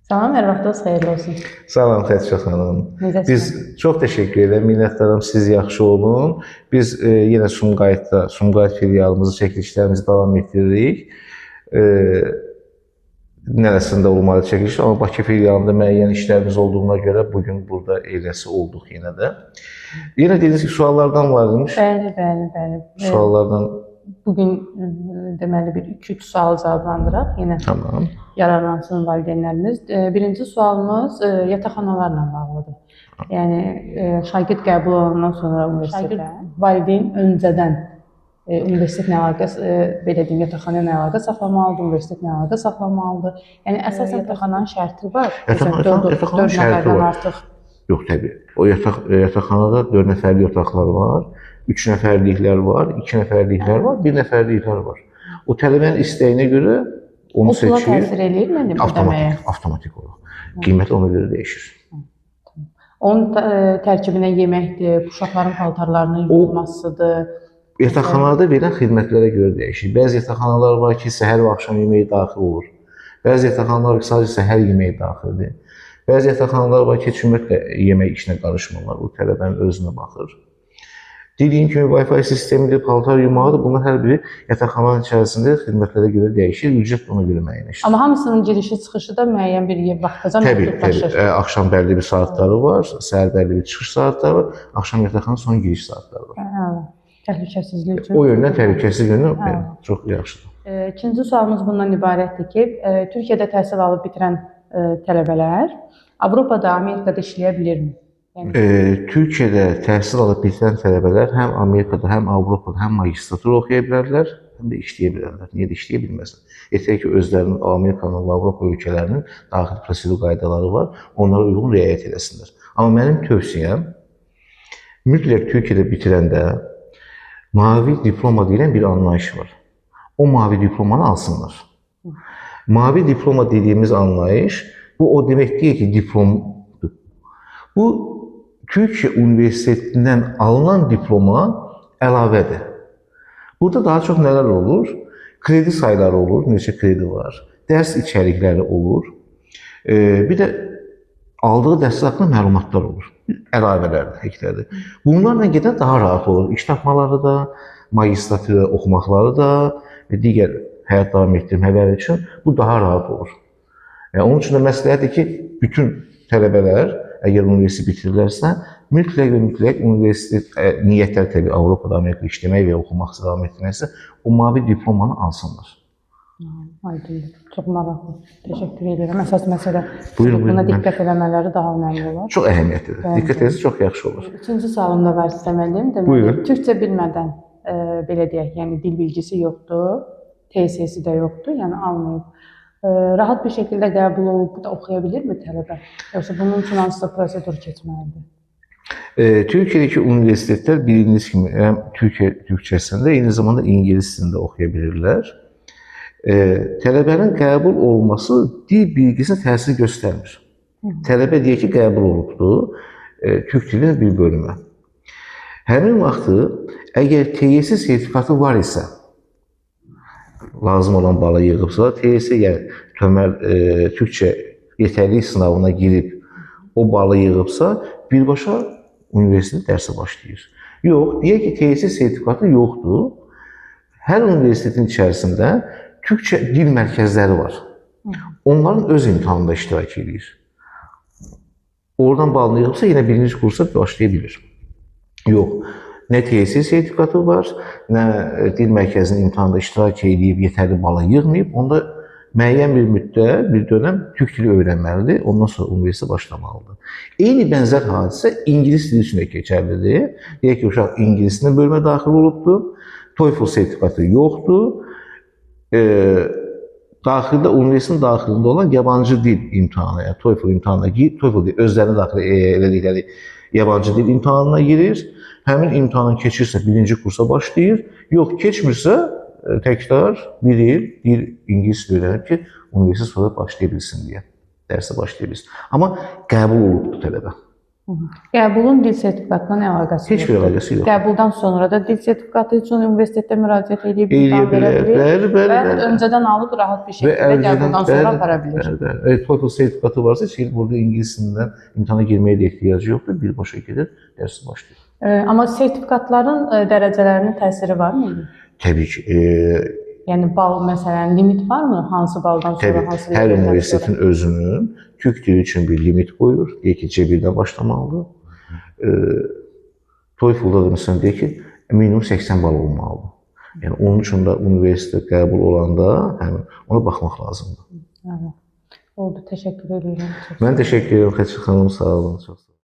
Salam, hər vaxtınız xeyirli olsun. Salam Xədicə xanım. Necəsiniz? Biz çox təşəkkür edirəm, minnətdaram, siz yaxşı olun. Biz yenə Sumqayıt filialımızı, çəkilişlərimizi davam etdiririk. Nərəsində olmalı çəkiliş, amma Bakı filialında müəyyən işlərimiz olduğuna görə bugün burada eləsi olduq yenə də. Yenə dediniz ki, suallardan var imiş. Bəli. Suallardan Bugün deməli bir 2-3 sual cavablandıraq yenə. tamam. Yararlansın valideynlərimiz. Birinci sualımız yataqxanalarla bağlıdır. Yəni şagird qəbul olandan sonra universitetə valideyn öncədən universitetlə əlaqə belə deyim, yataqxana ilə əlaqə saxlamalıdır, universitetlə əlaqə saxlamalıdır. Yəni əsasən yataqxananın şərti var. Yataqxananın şərti var. Artıq. Yox, təbii. O yataqxanada 4 nəfərlik otaqlar var, 3 nəfərliklər var, 2 nəfərliklər var, 1 nəfərliklər var. O tələbənin istəyinə görə onu seçir. O pula təsir eləyir mənim ödəməyə? Avtomatik olaraq. Qiymət ona görə dəyişir. Onun tərkibinə yeməkdir, uşaqların paltarlarının yuyulmasıdır. Yataqxanada verilən xidmətlərə görə dəyişir. Bəzi yataqxanalar var ki, səhər və axşam yeməyi daxil olur. Bəzi yataqxanalar var ki, sadəcə səhər yeməyi daxildir. Bəzi yataqxanalar var ki, ümumiyyətlə yemək işinə qarışmırlar. O tələbənin özünə baxır. Dediyim kimi Wi-Fi sistemidir, paltar yumağıdır. Bunlar hər biri yataqxananın içərisində xidmətlərə görə dəyişir. Ücret ona görə müəyyənləşir. Amma hamısının girişi çıxışı da müəyyən bir vaxtaca məhdudlaşır. Təbii. Axşam bəlli bir saatları var, səhər bəlli bir çıxış saatları var, axşam yataqxananın son giriş saatları var. Təhlükəsizlik üçün. O yöndən təhlükəsizlik yöndən çox yaxşıdır. İkinci sualımız bundan ibarətdir ki, Türkiyədə təhsil alıb bitirən tələbələr Avropada, Amerikada işləyə bilirmi? Türkiyədə təhsil alıb bitirən tələbələr həm Amerikada, həm Avropada, həm magistratura oxuya bilərlər, həm də işləyə bilərlər. Niyə də işləyə bilməzlər? Yetər ki, özlərinin Amerikanın və Avropa ölkələrinin daxili prosedur qaydaları var, onlara uyğun riayət eləsinlər. Amma mənim tövsiyəm, mütləq Türkiyədə bitirəndə mavi diploma deyilən bir anlayış var. O mavi diplomanı alsınlar. Mavi diploma dediyimiz anlayış, bu o demək deyil ki, diplomdur. Bu, Türkiyə Universitetindən alınan diploma əlavədir. Burada daha çox nələr olur? Kredi sayları olur, neçə kredi var, dərs içərikləri olur, bir də aldığı dərslər haqqında məlumatlar olur, əlavələrdir, həklərdir. Bunlarla gedən daha rahat olur. İş tapmaları da, magistratura oxumaqları da və digər həyat davam etdirmələri üçün bu daha rahat olur. Onun üçün də məsləhətdir ki, bütün tələbələr, əgər universitet bitirirlərsə, mütləq universitet niyyətlər təbii Avropada, Amerikada işləmək və oxumaq davam etdirməksə, o mavi diplomanı alsınlar. Aydındır. Çox maraqlı. Təşəkkür edirəm. Əsas məsələ buna diqqət eləmələri daha önəmli olar. Çox əhəmiyyətlidir. Diqqət etsə çox yaxşı olur. Üçüncü sualım da var istəməliyim. Buyurun. Türkçə bilmədən, belə deyək, yəni dil bilgisi yoxdur, TSS-i də yoxdur, yəni almayıb. Rahat bir şəkildə qəbul olub da oxuya bilirmi tələbə? Yoxsa bunun üçün hansısa prosedur keçməlidir? Türkiyədəki universitetlər bildiyiniz kimi həm türkçəsində, eyni zamanda ingilis dilində oxuya bilirlər. Tələbənin qəbul olması dil bilgisinə təsir göstərmir. Tələbə deyək ki, qəbul olubdur, türk dilinin bir bölümü. Həmin vaxtı, əgər TSS sertifikatı var isə, lazım olan balı yığıbsa, TSS, yəni türkçə yetərlilik sınavına girib o balı yığıbsa, birbaşa universitet dərsə başlayır. Yox, deyək ki, TSS sertifikatı yoxdur. Hər universitetin içərisində türkçə dil mərkəzləri var. Onların öz imtahanında iştirak edir. Oradan balını yığıbsa, yenə birinci kursa başlaya bilir. Yox, nə TSS sertifikatı var, nə dil mərkəzinin imtahanında iştirak edib, yetərli bala yığmayıb, onda müəyyən bir müddət, bir dönəm türk dili öyrənməlidir, ondan sonra universitetə başlamalıdır. Eyni bənzər hadisə ingilis dili üçün də keçərlidir. Deyək ki, uşaq ingilis dilində bölmə daxil olubdur, TOEFL sertifikatı yoxdur, universitetin daxilində olan yabancı dil imtahanı, yəni TOEFL imtahanına girir, TOEFL deyil, özlərini daxil elədikləri yabancı dil imtahanına girir, həmin imtahanı keçirsə birinci kursa başlayır, yox, keçmirsə təkrar bir il dil ingilis dili öyrənib ki, universitet sonra başlaya bilsin deyə, dərsə başlaya bilsin. Amma qəbul olubdur tələbə. Qəbulun dil sertifikatına nə əlaqəsi Heç bir əlaqəsi yox. Qəbuldan sonra da dil sertifikatı üçün universitetdə müraciət edib Eləyə imtahan verə bilər. bilir. Bəli, bəli, Və bəli. öncədən alıb rahat bir şəkildə qəbuldan sonra apara bilir. TOEFL sertifikatı varsa, heç burada ingilis dilindən imtahana girməyə də ehtiyacı yoxdur. Birbaşa gedir, dərsi başlayır. Amma sertifikatların dərəcələrinin təsiri varmı? Təbii ki, Yəni bal məsələn limit varmı? Hansı baldan sonra təbii, hansı hər leveldən universitetin özünün türk dili üçün bir limit qoyur. Deyir ki, C1-dən başlamalıdır. TOEFL-da da məsələn deyir ki, minimum 80 bal olmalıdır. Yəni onun üçün də universitet qəbul olanda həmin ona baxmaq lazımdır. Oldu, təşəkkür edirəm. Mən təşəkkür edirəm Xəçir xanım, sağ olun, çox sağ olun.